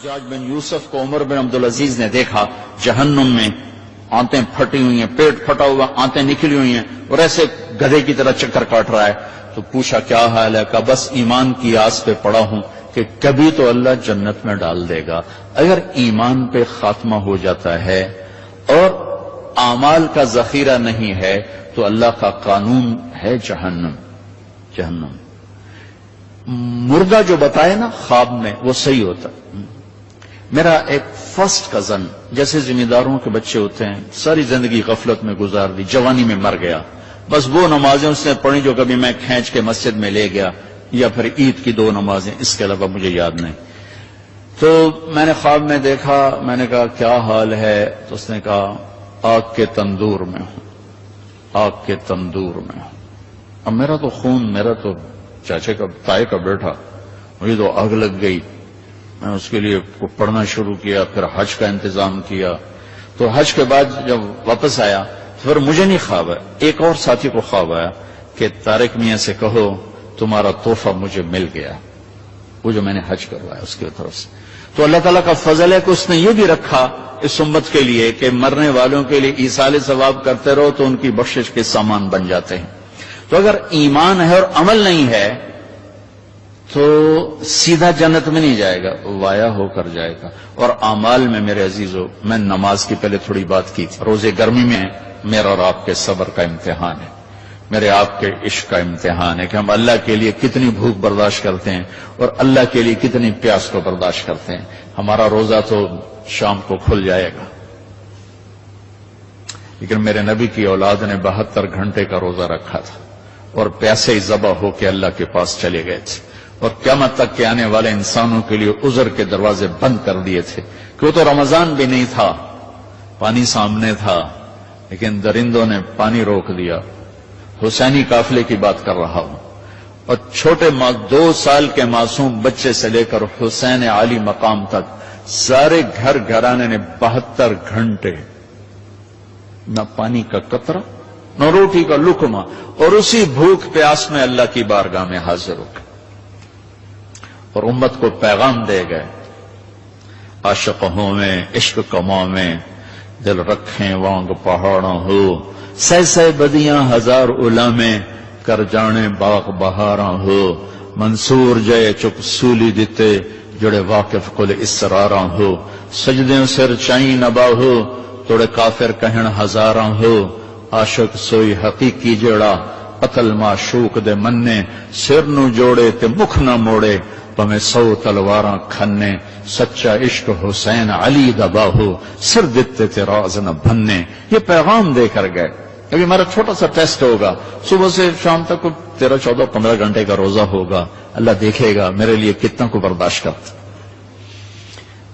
حجاج بن یوسف کو عمر بن عبدالعزیز نے دیکھا جہنم میں، آنتیں پھٹی ہوئی ہیں، پیٹ پھٹا ہوا، آنتیں نکلی ہوئی ہیں، اور ایسے گدھے کی طرح چکر کاٹ رہا ہے. تو پوچھا کیا حال ہے؟ کہا بس ایمان کی آس پہ پڑا ہوں کہ کبھی تو اللہ جنت میں ڈال دے گا. اگر ایمان پہ خاتمہ ہو جاتا ہے اور اعمال کا ذخیرہ نہیں ہے تو اللہ کا قانون ہے جہنم. جہنم مردہ جو بتائے نا خواب میں وہ صحیح ہوتا. میرا ایک فرسٹ کزن، جیسے ذمہ داروں کے بچے ہوتے ہیں، ساری زندگی غفلت میں گزار دی، جوانی میں مر گیا. بس وہ نمازیں اس نے پڑھی جو کبھی میں کھینچ کے مسجد میں لے گیا، یا پھر عید کی 2 نمازیں، اس کے علاوہ مجھے یاد نہیں. تو میں نے خواب میں دیکھا، میں نے کہا کیا حال ہے؟ تو اس نے کہا آگ کے تندور میں ہوں، آگ کے تندور میں ہوں. اب میرا تو خون، میرا تو چاچے کا تائے کا بیٹا، مجھے تو آگ لگ گئی. میں اس کے لیے پڑھنا شروع کیا، پھر حج کا انتظام کیا. تو حج کے بعد جب واپس آیا تو پھر مجھے نہیں خواب ہے، ایک اور ساتھی کو خواب آیا کہ طارق میاں سے کہو تمہارا تحفہ مجھے مل گیا، وہ جو میں نے حج کروایا اس کی طرف سے. تو اللہ تعالیٰ کا فضل ہے کہ اس نے یہ بھی رکھا اس امت کے لیے کہ مرنے والوں کے لیے ایصال ثواب کرتے رہو تو ان کی بخشش کے سامان بن جاتے ہیں. تو اگر ایمان ہے اور عمل نہیں ہے تو سیدھا جنت میں نہیں جائے گا، وایا ہو کر جائے گا. اور اعمال میں میرے عزیزو، میں نماز کی پہلے تھوڑی بات کی تھی. روزے گرمی میں میرا اور آپ کے صبر کا امتحان ہے، میرے آپ کے عشق کا امتحان ہے کہ ہم اللہ کے لیے کتنی بھوک برداشت کرتے ہیں اور اللہ کے لیے کتنی پیاس کو برداشت کرتے ہیں. ہمارا روزہ تو شام کو کھل جائے گا، لیکن میرے نبی کی اولاد نے 72 گھنٹے کا روزہ رکھا تھا اور پیاسے ذبح ہو کے اللہ کے پاس چلے گئے تھے، اور قیامت تک کے آنے والے انسانوں کے لیے عذر کے دروازے بند کر دیے تھے کہ وہ تو رمضان بھی نہیں تھا، پانی سامنے تھا، لیکن درندوں نے پانی روک دیا. حسینی قافلے کی بات کر رہا ہوں، اور چھوٹے 2 سال کے معصوم بچے سے لے کر حسین عالی مقام تک سارے گھر گھرانے نے 72 گھنٹے نہ پانی کا قطرہ نہ روٹی کا لقمہ، اور اسی بھوک پیاس میں اللہ کی بارگاہ میں حاضر ہو گئے اور امت کو پیغام دے گئے. عاشق ہوں میں عشق کماں میں دل رکھیں وانگ پہاڑوں ہو، سہ بدیاں ہزار الا میں کر جانے باغ بہاراں ہو. منصور جے چپ سولی دیتے جڑے واقف کل اسراراں ہو. سجدیں سر چائیں نبا ہو توڑے کافر کہن ہزاراں ہو. عاشق سوئی حقیقی جڑا قتل معشوق دے مننے، سر نو جوڑے تے مکھ نہ موڑے پمیں 100 تلواراں کھنے. سچا عشق حسین علی دبا ہو سر دیتے تے راز نہ بھننے. یہ پیغام دے کر گئے. ابھی ہمارا چھوٹا سا ٹیسٹ ہوگا، صبح سے شام تک 13, 14, 15 گھنٹے کا روزہ ہوگا. اللہ دیکھے گا میرے لیے کتنا کو برداشت کرتا.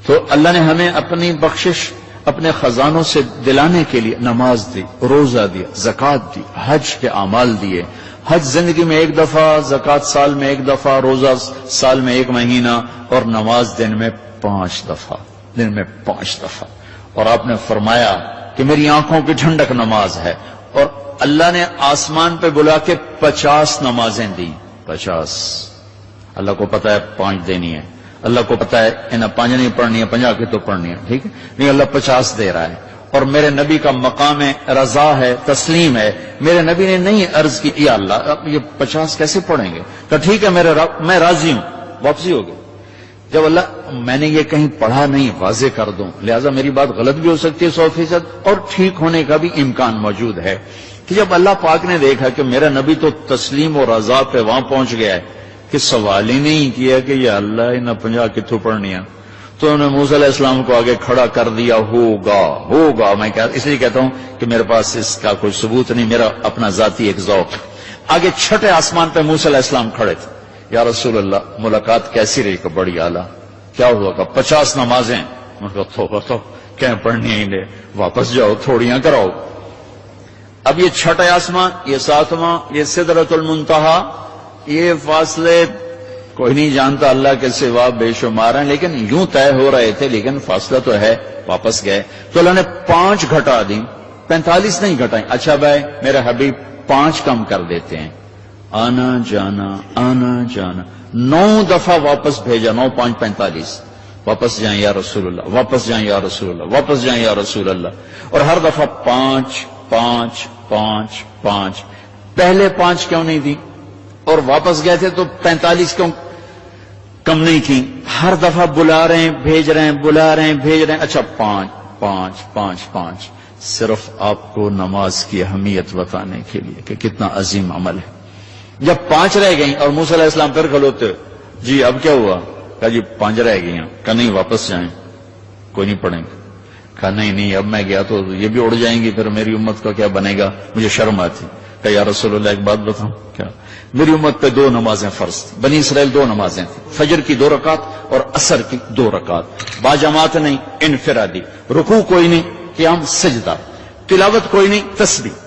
تو اللہ نے ہمیں اپنی بخشش اپنے خزانوں سے دلانے کے لیے نماز دی، روزہ دیا، زکوٰۃ دی، حج کے اعمال دیے. حج زندگی میں 1 دفعہ، زکوٰۃ سال میں 1 دفعہ، روزہ سال میں 1 مہینہ، اور نماز دن میں 5 دفعہ، دن میں 5 دفعہ. اور آپ نے فرمایا کہ میری آنکھوں کی ٹھنڈک نماز ہے. اور اللہ نے آسمان پہ بلا کے 50 نمازیں دی. 50. اللہ کو پتا ہے 5 دینی ہے، اللہ کو پتا ہے انہیں 5 نہیں پڑھنی ہے، 50 کی تو پڑھنی ہے، ٹھیک ہے، نہیں اللہ 50 دے رہا ہے. اور میرے نبی کا مقام رضا ہے، تسلیم ہے. میرے نبی نے نہیں عرض کی یا اللہ اب یہ 50 کیسے پڑھیں گے؟ تو ٹھیک ہے میرے رب میں راضی ہوں. واپسی ہو گئی. جب اللہ میں نے یہ کہیں پڑھا نہیں واضح کر دوں، لہذا میری بات غلط بھی ہو سکتی ہے 100%، اور ٹھیک ہونے کا بھی امکان موجود ہے. کہ جب اللہ پاک نے دیکھا کہ میرا نبی تو تسلیم اور رضا پہ وہاں پہنچ گیا ہے کہ سوال ہی نہیں کیا کہ یا اللہ انہیں 50 کتوں پڑھنی ہے، تو انہوں نے موسیٰ علیہ السلام کو آگے کھڑا کر دیا. ہوگا میں اس لیے کہتا ہوں کہ میرے پاس اس کا کوئی ثبوت نہیں، میرا اپنا ذاتی ایک ذوق. آگے چھٹے آسمان پہ موسیٰ علیہ السلام کھڑے تھے. یا رسول اللہ ملاقات کیسی رہی؟ کہ بڑی اعلیٰ. کیا ہوا؟ کہ 50 نمازیں. میں کہا تو کہیں پڑھنی ہی لے، واپس جاؤ تھوڑیاں کراؤ. اب یہ چھٹے آسمان، یہ 7واں، یہ سدرۃ المنتہا، یہ فاصلے کوئی نہیں جانتا اللہ کے سوا بے شمار ہیں، لیکن یوں طے ہو رہے تھے، لیکن فاصلہ تو ہے. واپس گئے تو اللہ نے 5 گھٹا دی، 45 نہیں گھٹائیں. اچھا بھائی میرے حبیب 5 کم کر دیتے ہیں. آنا جانا 9 دفعہ واپس بھیجا. 9 5 45. واپس جائیں یا رسول اللہ، واپس جائیں یا رسول اللہ، واپس جائیں یا رسول اللہ، اور ہر دفعہ 5 5 5 5، پہلے 5 کیوں نہیں دی؟ اور واپس گئے تھے تو 45 کیوں کم نہیں کی؟ ہر دفعہ بلا رہے ہیں، بھیج رہے ہیں، بلا رہے ہیں، بھیج رہے ہیں، اچھا 5 5 5 5، صرف آپ کو نماز کی اہمیت بتانے کے لیے کہ کتنا عظیم عمل ہے۔ جب 5 رہ گئیں اور موسیٰ علیہ السلام پھر کھلوتے، جی اب کیا ہوا؟ کہا جی 5 رہ گئی ہیں۔ کہا نہیں واپس جائیں، کوئی نہیں پڑھیں گے۔ کہا نہیں اب میں گیا تو یہ بھی اڑ جائیں گی، پھر میری امت کا کیا بنے گا، مجھے شرم آتی۔ کہا یا رسول اللہ ایک بات بتاؤں، کیا؟ میری امت پہ 2 نمازیں فرض تھیں، بنی اسرائیل 2 نمازیں تھیں، فجر کی 2 رکعت اور عصر کی 2 رکعت، با جماعت نہیں، انفرادی، رکوع کوئی نہیں، قیام سجدہ، تلاوت کوئی نہیں، تسبیح۔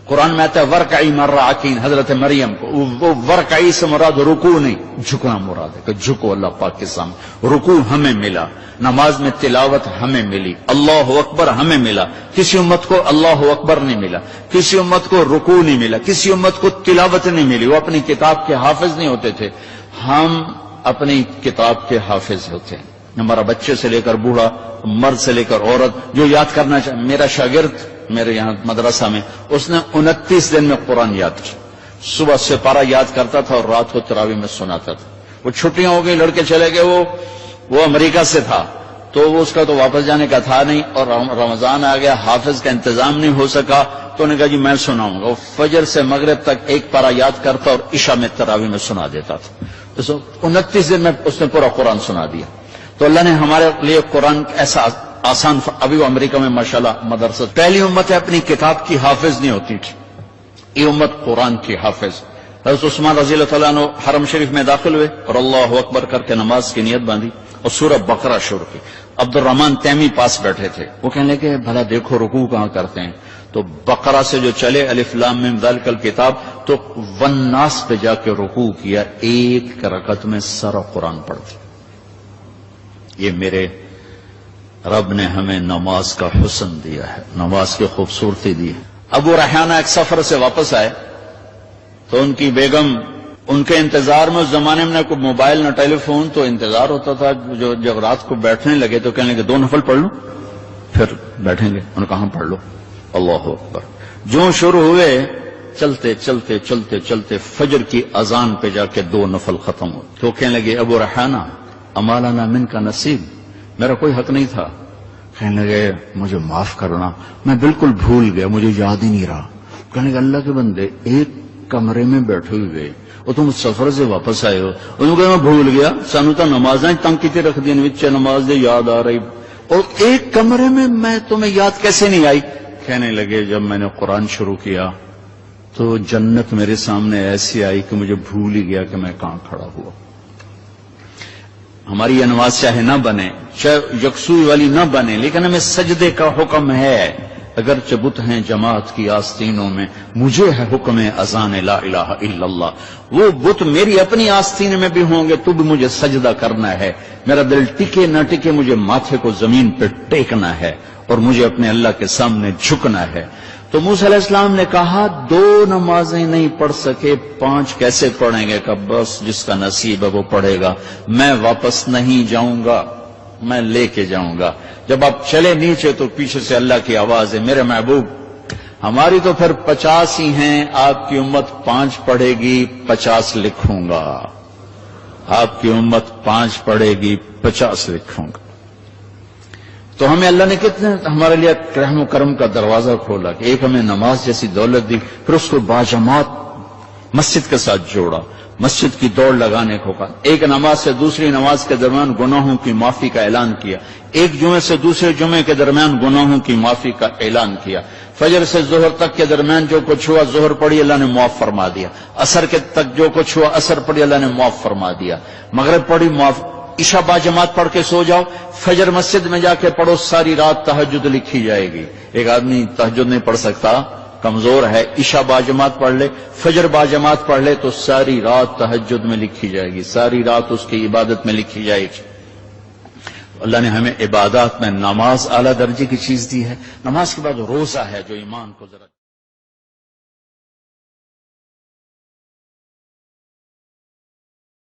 قرآن میں آتا ہے ورکعی مع الراکعین، حضرت مریم کو وہ ورکعی سے مراد رکوع نہیں، جھکنا مراد ہے کہ جھکو اللہ پاک کے سامنے۔ رکوع ہمیں ملا، نماز میں تلاوت ہمیں ملی، اللہ اکبر ہمیں ملا۔ کسی امت کو اللہ اکبر نہیں ملا، کسی امت کو رکوع نہیں ملا، کسی امت کو تلاوت نہیں ملی، وہ اپنی کتاب کے حافظ نہیں ہوتے تھے، ہم اپنی کتاب کے حافظ ہوتے ہیں۔ ہمارا بچے سے لے کر بوڑھا، مرد سے لے کر عورت جو یاد کرنا چاہے، میرا شاگرد میرے یہاں مدرسہ میں، اس نے 29 دن میں قرآن یاد کیا، صبح سے پارہ یاد کرتا تھا اور رات کو تراویح میں سناتا تھا۔ وہ چھٹیاں ہو گئی، لڑکے چلے گئے، وہ امریکہ سے تھا تو وہ اس کا تو واپس جانے کا تھا نہیں، اور رمضان آ گیا، حافظ کا انتظام نہیں ہو سکا، تو انہوں نے کہا جی میں سناؤں گا۔ وہ فجر سے مغرب تک ایک پارہ یاد کرتا اور عشاء میں تراویح میں سنا دیتا تھا۔ تو 29 دن میں اس نے پورا قرآن سنا دیا۔ تو اللہ نے ہمارے لیے قرآن ایسا آسان، ابھی وہ امریکہ میں ماشاءاللہ مدرسہ، پہلی امت ہے اپنی کتاب کی حافظ نہیں ہوتی تھی، یہ امت قرآن کی حافظ۔ حضرت عثمان رضی اللہ تعالیٰ عنہ حرم شریف میں داخل ہوئے اور اللہ اکبر کر کے نماز کی نیت باندھی اور سورہ بقرہ شروع کی۔ عبد الرحمن تیمی پاس بیٹھے تھے، وہ کہنے لگے بھلا دیکھو رکوع کہاں کرتے ہیں، تو بقرہ سے جو چلے الف لام میم ذالک الکتاب، تو والناس پہ جا کے رکوع کیا، ایک رکعت میں سارا قرآن پڑھ دیا۔ یہ میرے رب نے ہمیں نماز کا حسن دیا ہے، نماز کی خوبصورتی دی ہے۔ ابو ریحانہ ایک سفر سے واپس آئے تو ان کی بیگم ان کے انتظار میں، اس زمانے میں نہ کوئی موبائل نہ ٹیلی فون، تو انتظار ہوتا تھا، جب رات کو بیٹھنے لگے تو کہنے لگے 2 نفل پڑھ لوں پھر بیٹھیں گے۔ انہوں نے کہا پڑھ لو، اللہ اکبر۔ جو شروع ہوئے چلتے چلتے چلتے چلتے فجر کی اذان پہ جا کے 2 نفل ختم ہوئے، تو کہنے لگے ابو ریحانہ اما لنا من کا نصیب، میرا کوئی حق نہیں تھا۔ کہنے لگے مجھے معاف کرنا، میں بالکل بھول گیا، مجھے یاد ہی نہیں رہا۔ کہنے لگے اللہ کے بندے ایک کمرے میں بیٹھے ہوئے اور تم سفر سے واپس آئے ہو، انہوں نے کہا میں بھول گیا، سانو تو نمازیں تنگ کی رکھ دی، وچے نماز دے یاد آ رہی، اور ایک کمرے میں تمہیں یاد کیسے نہیں آئی؟ کہنے لگے جب میں نے قرآن شروع کیا تو جنت میرے سامنے ایسی آئی کہ مجھے بھول ہی گیا کہ میں کہاں کھڑا ہوا۔ ہماری یہ نماز چاہے نہ بنے، چاہے یکسوئی والی نہ بنے، لیکن ہمیں سجدے کا حکم ہے۔ اگر بت ہیں جماعت کی آستینوں میں، مجھے ہے حکم اذان لا الہ الا اللہ۔ وہ بت میری اپنی آستین میں بھی ہوں گے تو بھی مجھے سجدہ کرنا ہے، میرا دل ٹکے نہ ٹکے مجھے ماتھے کو زمین پہ ٹیکنا ہے اور مجھے اپنے اللہ کے سامنے جھکنا ہے۔ تو موسیٰ علیہ السلام نے کہا 2 نمازیں نہیں پڑھ سکے، 5 کیسے پڑھیں گے؟ کہ بس جس کا نصیب ہے وہ پڑھے گا، میں واپس نہیں جاؤں گا، میں لے کے جاؤں گا۔ جب آپ چلے نیچے تو پیچھے سے اللہ کی آواز ہے میرے محبوب ہماری تو پھر 50 ہی ہیں، آپ کی امت 5 پڑھے گی 50 لکھوں گا، آپ کی امت 5 پڑھے گی 50 لکھوں گا۔ تو ہمیں اللہ نے کتنے ہمارے لیے رحم و کرم کا دروازہ کھولا کہ ایک ہمیں نماز جیسی دولت دی، پھر اس کو باجماعت مسجد کے ساتھ جوڑا، مسجد کی دوڑ لگانے کو کہا، ایک نماز سے دوسری نماز کے درمیان گناہوں کی معافی کا اعلان کیا، ایک جمعے سے دوسرے جمعے کے درمیان گناہوں کی معافی کا اعلان کیا، فجر سے ظہر تک کے درمیان جو کچھ ہوا ظہر پڑھی اللہ نے معاف فرما دیا، عصر کے تک جو کچھ ہوا عصر پڑھی اللہ نے معاف فرما دیا، مغرب پڑھی معاف، عشاء با جماعت پڑھ کے سو جاؤ، فجر مسجد میں جا کے پڑھو، ساری رات تہجد لکھی جائے گی۔ ایک آدمی تہجد نہیں پڑھ سکتا، کمزور ہے، عشاء با جماعت پڑھ لے، فجر با جماعت پڑھ لے تو ساری رات تہجد میں لکھی جائے گی، ساری رات اس کی عبادت میں لکھی جائے گی۔ اللہ نے ہمیں عبادات میں نماز اعلیٰ درجے کی چیز دی ہے، نماز کے بعد روزہ ہے جو ایمان کو ذرا